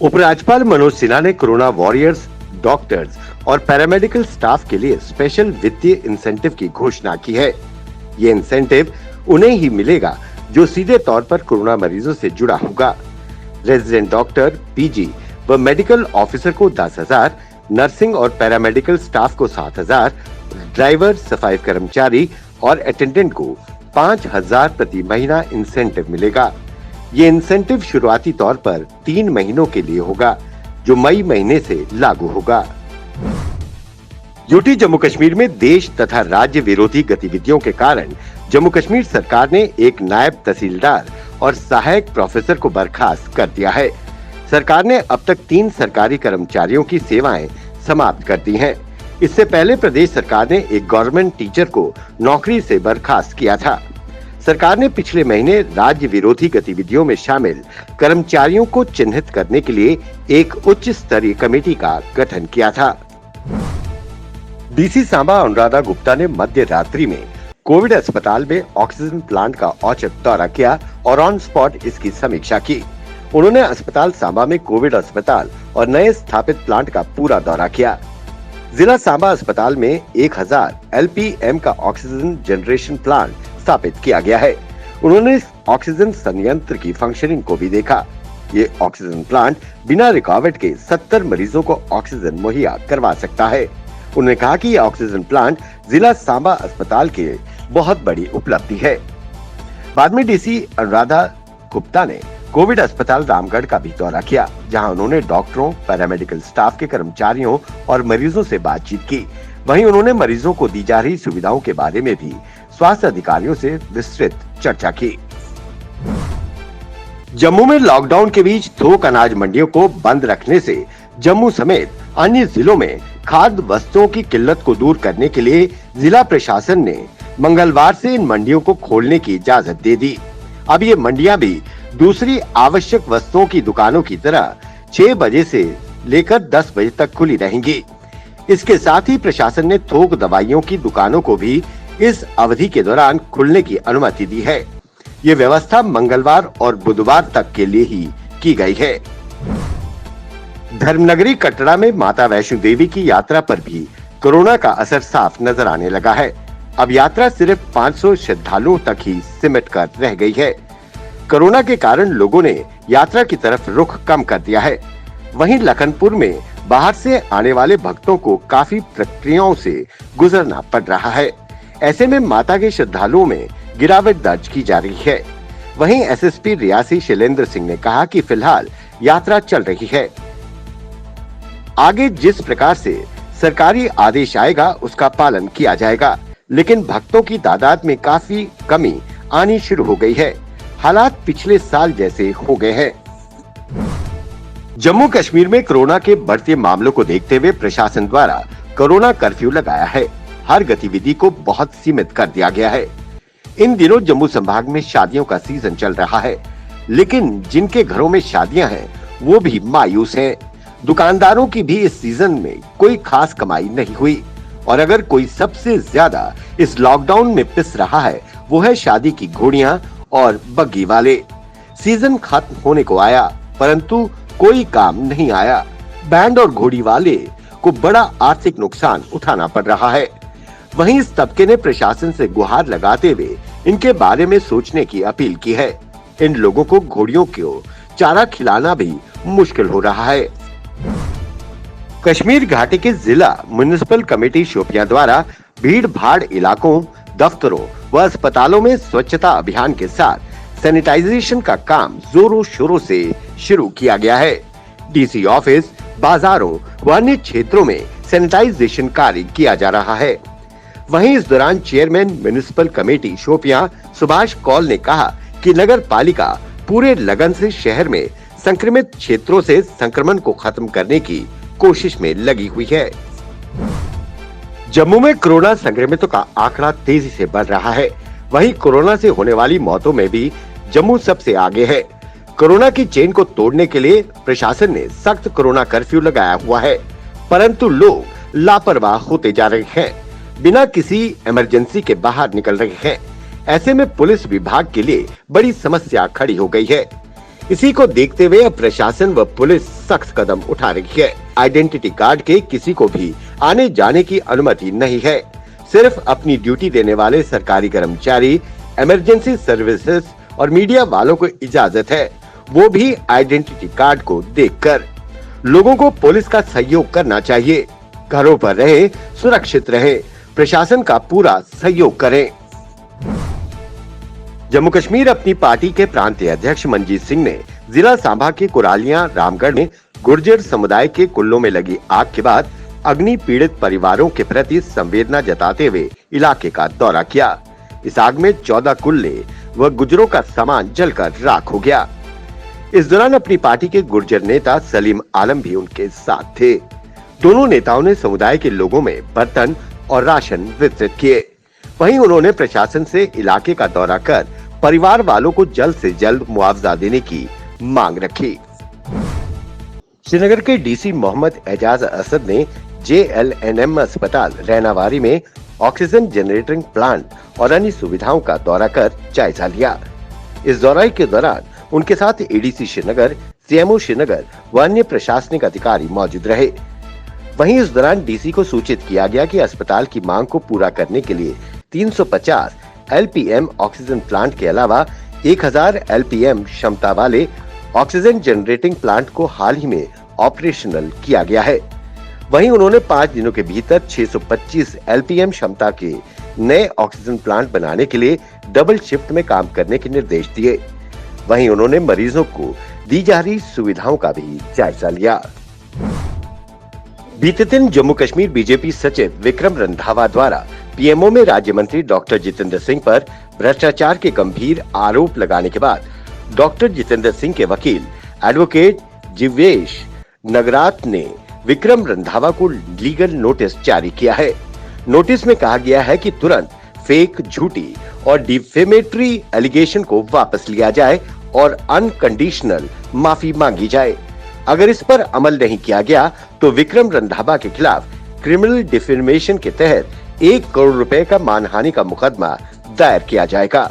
उपराज्यपाल मनोज सिन्हा ने corona warriors, doctors और पैरामेडिकल स्टाफ के लिए स्पेशल वित्तीय इंसेंटिव की घोषणा की है। ये इंसेंटिव उन्हें ही मिलेगा जो सीधे तौर पर कोरोना मरीजों से जुड़ा होगा। रेजिडेंट डॉक्टर, पीजी व मेडिकल ऑफिसर को 10,000, नर्सिंग और पैरामेडिकल स्टाफ को 7,000, ड्राइवर, सफाई कर्मचारी और अटेंडेंट को 5,000 प्रति महीना इंसेंटिव मिलेगा। ये इंसेंटिव शुरुआती तौर पर 3 महीनों के लिए होगा, जो मई महीने से लागू होगा। यूटी जम्मू कश्मीर में देश तथा राज्य विरोधी गतिविधियों के कारण जम्मू कश्मीर सरकार ने एक नायब तहसीलदार और सहायक प्रोफेसर को बर्खास्त कर दिया है। सरकार ने अब तक 3 सरकारी कर्मचारियों की सेवाएं समाप्त कर दी हैं। इससे पहले प्रदेश सरकार ने एक गवर्नमेंट टीचर को नौकरी से बर्खास्त किया था। सरकार ने पिछले महीने राज्य विरोधी गतिविधियों में शामिल कर्मचारियों को चिन्हित करने के लिए एक उच्च स्तरीय कमेटी का गठन किया था। डीसी सांबा अनुराधा गुप्ता ने मध्य रात्रि में कोविड अस्पताल में ऑक्सीजन प्लांट का औचक दौरा किया और ऑन स्पॉट इसकी समीक्षा की। उन्होंने अस्पताल सांबा में कोविड अस्पताल और नए स्थापित प्लांट का पूरा दौरा किया। जिला सांबा अस्पताल में 1000 LPM का ऑक्सीजन जनरेशन प्लांट स्थापित किया गया है। उन्होंने ऑक्सीजन संयंत्र की फंक्शनिंग को भी देखा। ये ऑक्सीजन प्लांट बिना रुकावट के 70 मरीजों को ऑक्सीजन मुहैया करवा सकता है। उन्होंने कहा कि यह ऑक्सीजन प्लांट जिला सांबा अस्पताल के बहुत बड़ी उपलब्धि है। बाद में डीसी अनुराधा गुप्ता ने कोविड अस्पताल रामगढ़ का भी दौरा किया, जहां उन्होंने डॉक्टरों, पैरामेडिकल स्टाफ के कर्मचारियों और मरीजों से बातचीत की। वहीं उन्होंने मरीजों को दी जा रही सुविधाओं के बारे में भी स्वास्थ्य अधिकारियों से विस्तृत चर्चा की। जम्मू में लॉकडाउन के बीच थोक अनाज मंडियों को बंद रखने से जम्मू समेत अन्य जिलों में खाद्य वस्तुओं की किल्लत को दूर करने के लिए जिला प्रशासन ने मंगलवार से इन मंडियों को खोलने की इजाजत दे दी। अब ये मंडियां भी दूसरी आवश्यक वस्तुओं की दुकानों की तरह 6 बजे से लेकर 10 बजे तक खुली रहेंगी। इसके साथ ही प्रशासन ने थोक दवाइयों की दुकानों को भी इस अवधि के दौरान खुलने की अनुमति दी है। ये व्यवस्था मंगलवार और बुधवार तक के लिए ही की गई है। धर्मनगरी कटरा में माता वैष्णो देवी की यात्रा पर भी कोरोना का असर साफ नजर आने लगा है। अब यात्रा सिर्फ 500 श्रद्धालुओं तक ही सिमट कर रह गई है। कोरोना के कारण लोगों ने यात्रा की तरफ रुख कम कर दिया है। वहीं लखनपुर में बाहर से आने वाले भक्तों को काफी प्रक्रियाओं से गुजरना पड़ रहा है। ऐसे में माता के श्रद्धालुओं में गिरावट दर्ज की जा रही है। वहीं एसएसपी रियासी शैलेंद्र सिंह ने कहा कि फिलहाल यात्रा चल रही है। आगे जिस प्रकार से सरकारी आदेश आएगा उसका पालन किया जाएगा, लेकिन भक्तों की तादाद में काफी कमी आनी शुरू हो गई है। हालात पिछले साल जैसे हो गए हैं। जम्मू कश्मीर में कोरोना के बढ़ते मामलों को देखते हुए प्रशासन द्वारा कोरोना कर्फ्यू लगाया है। हर गतिविधि को बहुत सीमित कर दिया गया है। इन दिनों जम्मू संभाग में शादियों का सीजन चल रहा है, लेकिन जिनके घरों में शादियां हैं वो भी मायूस हैं। दुकानदारों की भी इस सीजन में कोई खास कमाई नहीं हुई और अगर कोई सबसे ज्यादा इस लॉकडाउन में पिस रहा है वो है शादी की घोड़ियां और बग्गी वाले। सीजन खत्म होने को आया परंतु कोई काम नहीं आया। बैंड और घोड़ी वाले को बड़ा आर्थिक नुकसान उठाना पड़ रहा है। वहीं इस तबके ने प्रशासन से गुहार लगाते हुए इनके बारे में सोचने की अपील की है। इन लोगों को घोड़ियों को चारा खिलाना भी मुश्किल हो रहा है। कश्मीर घाटी के जिला म्युनिसिपल कमेटी शोपियां द्वारा भीड़ भाड़ इलाकों, दफ्तरों व अस्पतालों में स्वच्छता अभियान के साथ सैनिटाइजेशन का काम जोरों शोरों से शुरू किया गया है। डीसी ऑफिस, बाजारों व अन्य क्षेत्रों में सैनिटाइजेशन कार्य किया जा रहा है। वहीं इस दौरान chairman municipal committee Shopian Subhash Kaul ने कहा कि नगर पालिका पूरे लगन से शहर में संक्रमित क्षेत्रों से संक्रमण को खत्म करने की कोशिश में लगी हुई है। जम्मू में कोरोना संक्रमितों का आंकड़ा तेजी से बढ़ रहा है। वहीं कोरोना से होने वाली मौतों में भी जम्मू सबसे आगे है। कोरोना की चेन को तोड़ने के लिए प्रशासन ने सख्त कोरोना कर्फ्यू लगाया हुआ है, परंतु लोग लापरवाह होते जा रहे हैं, बिना किसी इमरजेंसी के बाहर निकल रहे हैं। ऐसे में पुलिस विभाग के लिए बड़ी समस्या खड़ी हो गई है। इसी को देखते हुए अब प्रशासन व पुलिस सख्त कदम उठा रही है। आइडेंटिटी कार्ड के किसी को भी आने जाने की अनुमति नहीं है। सिर्फ अपनी ड्यूटी देने वाले सरकारी कर्मचारी, इमरजेंसी सर्विसेज और मीडिया वालों को इजाजत है, वो भी आइडेंटिटी कार्ड को देखकर। लोगों को पुलिस का सहयोग करना चाहिए। घरों पर रहें, सुरक्षित रहें, प्रशासन का पूरा सहयोग करें। जम्मू कश्मीर अपनी पार्टी के प्रांतीय अध्यक्ष मनजीत सिंह ने जिला सांबा के कुरालियां रामगढ़ में गुर्जर समुदाय के कुल्लों में लगी आग के बाद अग्नि पीड़ित परिवारों के प्रति संवेदना जताते हुए इलाके का दौरा किया। इस आग में 14 कुल्ले व गुजरों का सामान जलकर राख हो गया। इस दौरान अपनी पार्टी के गुर्जर नेता सलीम आलम भी उनके साथ थे। दोनों नेताओं ने समुदाय के लोगों में बर्तन और राशन वितरित किए। वहीं उन्होंने प्रशासन से इलाके का दौरा कर परिवार वालों को जल्द से जल्द मुआवजा देने की मांग रखी। श्रीनगर के डीसी मोहम्मद एजाज असद ने JLNM अस्पताल रैनावारी में ऑक्सीजन जनरेटिंग प्लांट और अन्य सुविधाओं का दौरा कर जायजा लिया। इस दौरे के दौरान उनके साथ ADC श्रीनगर, CMO श्रीनगर व अन्य प्रशासनिक अधिकारी मौजूद रहे। वहीं इस दौरान DC को सूचित किया गया कि अस्पताल की मांग को पूरा करने के लिए 350 LPM ऑक्सीजन प्लांट के अलावा 1000 LPM क्षमता वाले ऑक्सीजन जनरेटिंग प्लांट को हाल ही में ऑपरेशनल किया गया है। वहीं उन्होंने 5 दिनों के भीतर 625 LPM क्षमता के नए ऑक्सीजन प्लांट बनाने के लिए डबल शिफ्ट में काम करने के निर्देश दिए। वहीं उन्होंने मरीजों को दी जा रही सुविधाओं का भी जायजा लिया। बीते दिन जम्मू कश्मीर बीजेपी सचिव विक्रम रंधावा द्वारा PMO में राज्य मंत्री डॉक्टर जितेंद्र सिंह पर भ्रष्टाचार के गंभीर आरोप लगाने के बाद डॉक्टर जितेंद्र सिंह के वकील एडवोकेट जिवेश नगरात ने विक्रम रंधावा को लीगल नोटिस जारी किया है। नोटिस में कहा गया है कि तुरंत फेक, झूठी और डिफेमेटरी एलिगेशन को वापस लिया जाए और अनकंडीशनल माफी मांगी जाए। अगर इस पर अमल नहीं किया गया तो विक्रम रंधावा के खिलाफ क्रिमिनल डिफेमेशन के तहत 1 करोड़ रुपए का मानहानि का मुकदमा दायर किया जाएगा।